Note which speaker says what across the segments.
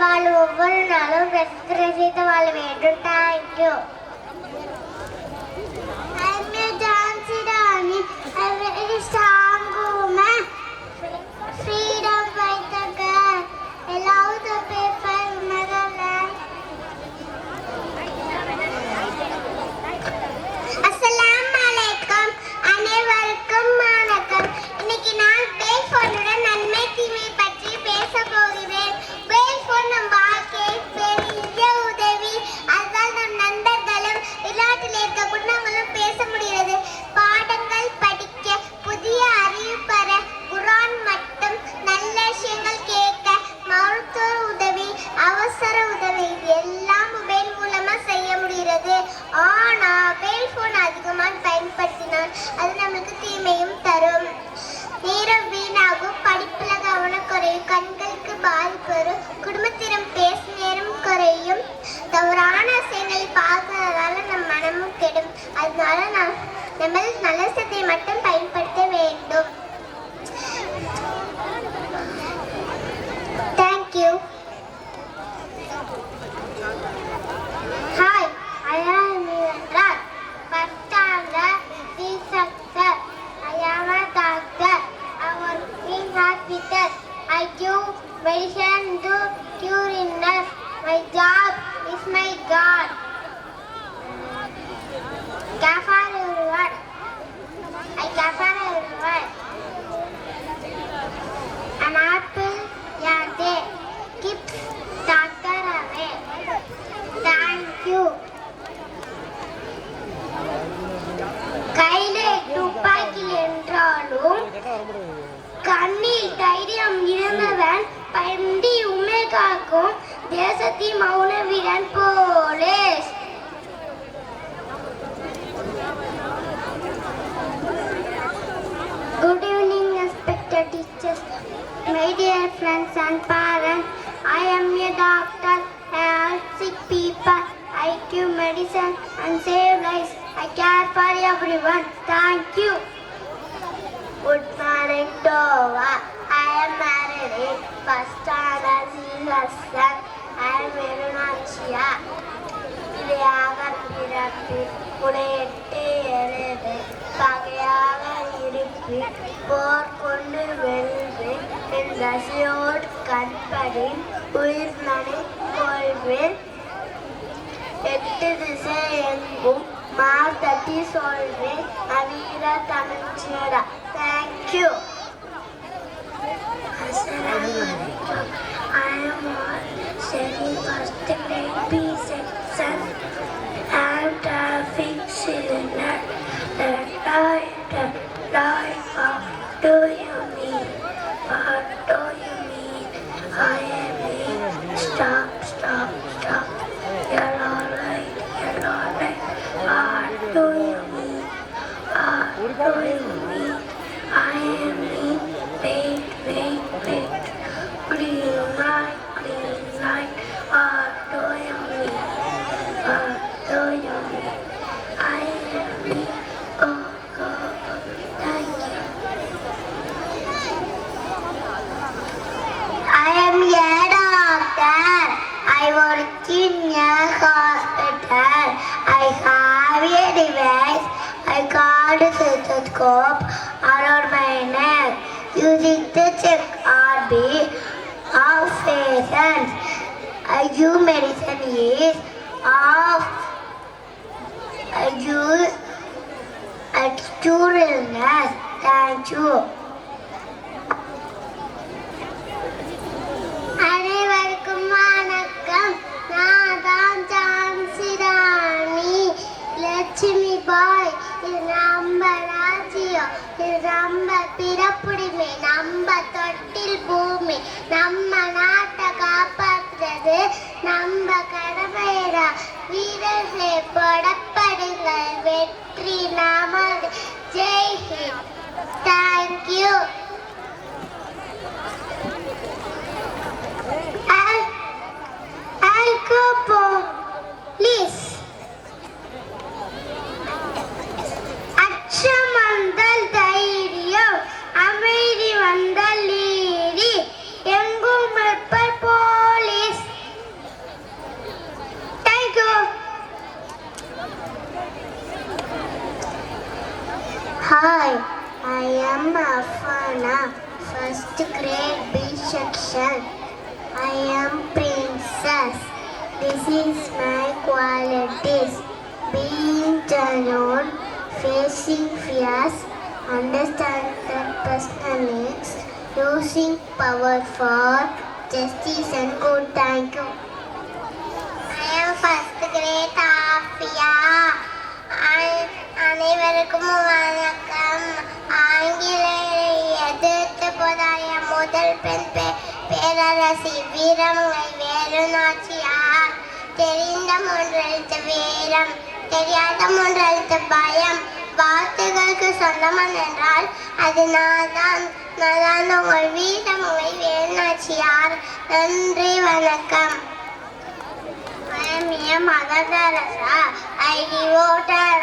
Speaker 1: வாழ் ஒவ்வொரு நாளும் ரசித்து வாழ வேண்டும். Thank you. I'm a Jhansi Rani, a very strong woman, freedom fighter girl. I love the paper, motherland. Assalamualaikum, அனைவருக்கும் வணக்கம். இன்னைக்கு நான் மொபைல் போனுடன் நன்மை தீமை பற்றி பேச போகிறேன். மொபைல் போன் நம் வாழ்க்கையை பெரிய உதவி. அதனால் நம் நண்பர்களும் வெளிநாட்டில் இருக்க குடும்பங்களும் பேச முடிகிறது. பாடங்கள் படிக்க, புதிய அறிவு பெற, குர்ஆன் மற்றும் நல்ல விஷயங்கள் கேட்க, மருத்துவ உதவி, அவசர உதவி எல்லாம் மொபைல் மூலமா செய்ய முடிகிறது. ஆனா மொபைல் போன் அதிகமாக பயன்படுத்தினால் அது நம்மளுக்கு தீமையும் தரும். நேரம் வீணாகும், படிப்புல கவனம் குறையும், கண்களுக்கு பாதிப்பு வரும், குடும்பத்திடம் பேசும் நேரம் குறையும். தவறான விஷயங்களை பார்க்கறதால நம் மனமும் கெடும். அதனால நம்ம நல்ல விஷயத்தை மட்டும் பயன்படுத்த வேண்டும். Thank you. Hi, I am Niraj. First standard C-section. I am a doctor. I work in hospital. I give medicine to cure illness. My job is my God. Care for everyone. I care for everyone. An apple a day keeps doctor away. Thank you. கையிலே துப்பாக்கி என்றாலும் கண்ணில் தைரியம் இருந்தவன் பண்டி உண்மை காக்கும் தேசத்தின் மௌன வீரன் police. Good evening, respected teachers, my dear friends and parents. I am a doctor. I help sick people. I give medicine and save lives. I care for everyone. Thank you. Good morning, Tova. I am married in first standard C-section. I am Venunachiya. இலையாக பிறப்பு உடையட்டு எழுது பகையாக இருப்பு போர் கொண்டு வென்று என் ரசியோடு கண்படி உயிர் நனை கொள்வேன். எட்டு திசை எங்கும் மார்த்தட்டி சொல்வேன். நவீன தமிழ்ச்சியடா. Thank you. I am on studying first grade B section. I am traffic cylinder. The light, what do you mean? What do you mean? I am in. Stop. Yellow light. What do you mean? What do you mean? I am in. Wait. Green light. What do you mean? What do you mean? I am in. Go. Thank you. I am a doctor. I work in a hospital. I have a device. I called a stethoscope around my neck, using to check heartbeat of patients. I use medicine is off. I use at cure illness. Thank you. அனைவருக்கும் வணக்கம். நான் தான் ஜான்சி ராணி லட்சுமி பாய். இது நம்ம ராஜ்யம், இது நம்ம பிறப்புரிமை, நம்ம தொட்டில் பூமி. நம்ம நாட்டை காப்பாற்றுறது நம்ம கடமைடா. வீரர்களே புறப்படுங்கள், வெற்றி நமது. ஜெய் ஹிந்த். தேங்க்யூ. Please. அச்சம் வந்தால் தைரியம், அமைதி வந்தால் நீதி. எங்கும் police. Hi, I am Afana, first grade B section. I am princess. This is my qualities. Being genuine, facing fears, understand the personal needs, using power for justice and good. Thank you. I am first grade Afia. அனைவருக்கும் வணக்கம். ஆங்கிலேயரை எதிர்த்து போராடிய முதல் பெண் பேரரசி வீரமங்கை வேலுநாச்சியார். தெரிந்த ஒன்றெழுத்து வீரம், தெரியாத ஒன்றெழுத்து பயம். வார்த்தைகளுக்கு சொந்தமன் என்றால் அது நான் உங்கள் வீரமங்கை வேலுநாச்சியார். நன்றி, வணக்கம். I am a Mother Teresa. I devoted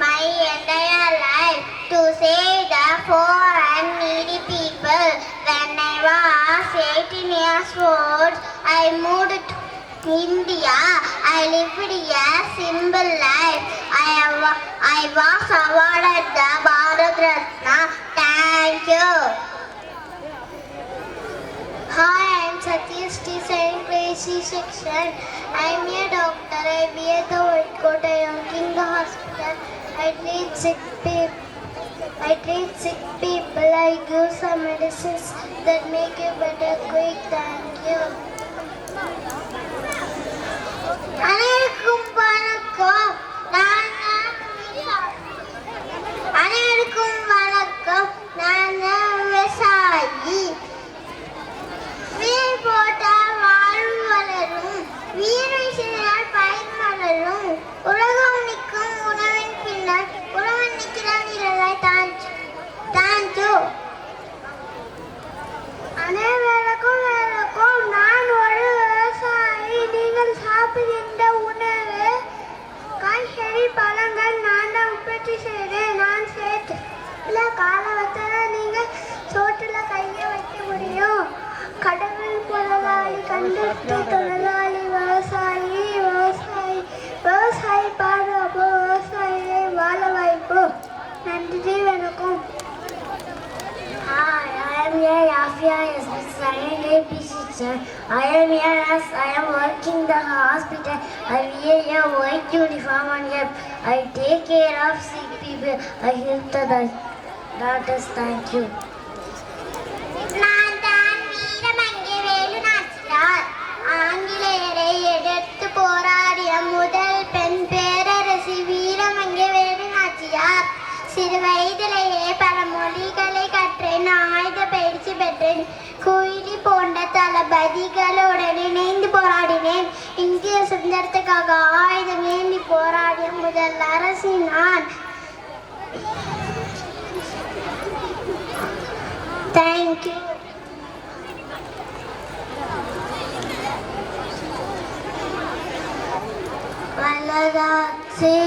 Speaker 1: my entire life to save the poor and needy people. When I was 18 years old, I moved to India. I lived a simple life. I was awarded the Bharat Ratna. Thank you. Hi, I am Satish T. Second grade C section. I am a doctor. I wear the white coat. I work in the hospital. I treat sick people. I give some medicines that make you better quick. Thank you. அனைவருக்கும் வணக்கம். நான் விவசாயி. வீர் போட்டால் வாழ்வு வளரும், வீரை செய்தால் பயிர் மலரும். உலகம் நிற்கும் உணவின் பின்னர் உழவன் நிற்கிறான் இழலாய். தாஞ்சு. அனைவருக்கும் வணக்கம். நான் ஒரு விவசாயி. நீங்கள் சாப்பிடுகின்ற உணவு காய்கறி பழங்கள் நான் தான் உற்பத்தி செய்கிறேன். நான் சேர்த்து காலவத்தில் நீங்கள் சோற்றில் கையை வைக்க முடியும். கடவுள் முதலாளி, கண்டுபிடி தொழிலாளி, விவசாயி பாதுகாப்பு, விவசாயியை வாழ வாய்ப்பு. நன்றி, வணக்கம். Hi, I am here Afia as a second grade B teacher. I am here as I am working the hospital. I wear a white uniform and I take care of sick people. I help the doctors. Thank you. ஆங்கிலேயரை எதிர்த்து போராடிய முதல் பெண் பேரரசி வீரமங்கை வேலுநாச்சியார். சிறு வயதிலேயே பல மொழிகளை கற்றேன், ஆயுத பயிற்சி பெற்றேன். குயிலி போன்ற தளபதிகளுடன் இணைந்து போராடினேன். இந்திய சுதந்திரத்துக்காக ஆயுதம் ஏந்தி போராடிய முதல் அரசி நான். தேங்க்யூ. வளராட்சி.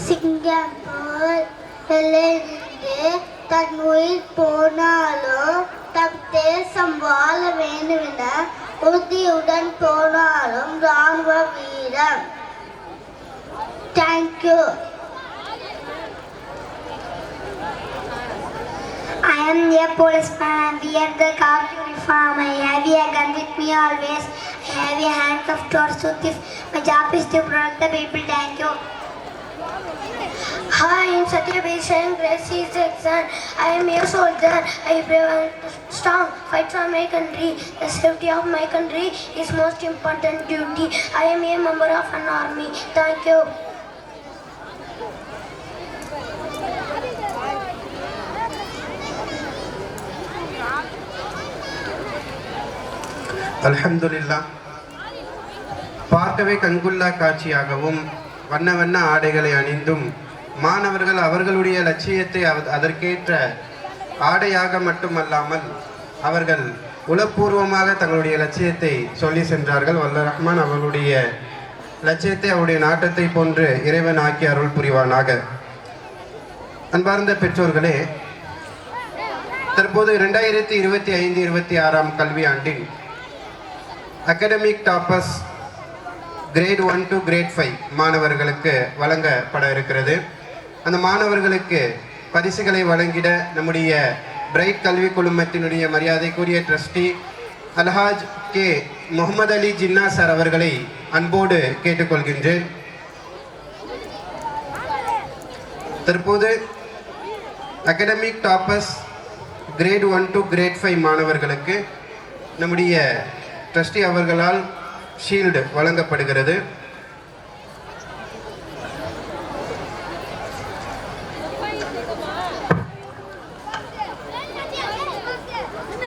Speaker 1: சிங்கப்பூரிலிருந்து தன் உயிர் போனாலும் தம் தேசம் வாழ வேண்டுமென உறுதியுடன் போனாலும் ராணுவ வீரன். Thank you. I am a policeman. I wear the khaki uniform. I have a gun with me always. I have a handcuff to our suitcase. My job is to protect the people. Thank you. Hi, I am Satya Bhushan, grade C section. I am a soldier. I prevent strong fight for my country. The safety of my country is most important duty. I am a member of an army. Thank you.
Speaker 2: அல்ஹம்துலில்லா. பார்க்கவே கண்குள்ளா காட்சியாகவும் வண்ண வண்ண ஆடைகளை அணிந்தும் மாணவர்கள் அவர்களுடைய லட்சியத்தை அதற்கேற்ற ஆடையாக மட்டுமல்லாமல் அவர்கள் உளப்பூர்வமாக தங்களுடைய லட்சியத்தை சொல்லி சென்றார்கள். வல்ல ரஹ்மான் அவர்களுடைய லட்சியத்தை அவருடைய நாட்டத்தை போன்று இறைவன் ஆக்கி அருள் புரிவானாக. அன்பார்ந்த பெற்றோர்களே, தற்போது 2025-26 கல்வியாண்டின் academic toppers grade 1 to grade 5 மாணவர்களுக்கு வழங்கப்பட இருக்கிறது. அந்த மாணவர்களுக்கு பரிசுகளை வழங்கிட நம்முடைய பிரைட் கல்வி குழுமத்தினுடைய மரியாதைக்குரிய trustee Alhaj K Mohammed Ali Jinnah sir அவர்களை அன்போடு கேட்டுக்கொள்கின்றேன். தற்போது academic toppers grade 1 to grade 5 மாணவர்களுக்கு நம்முடைய ட்ரஸ்டி அவர்களால் ஷீல்டு வழங்கப்படுகிறது.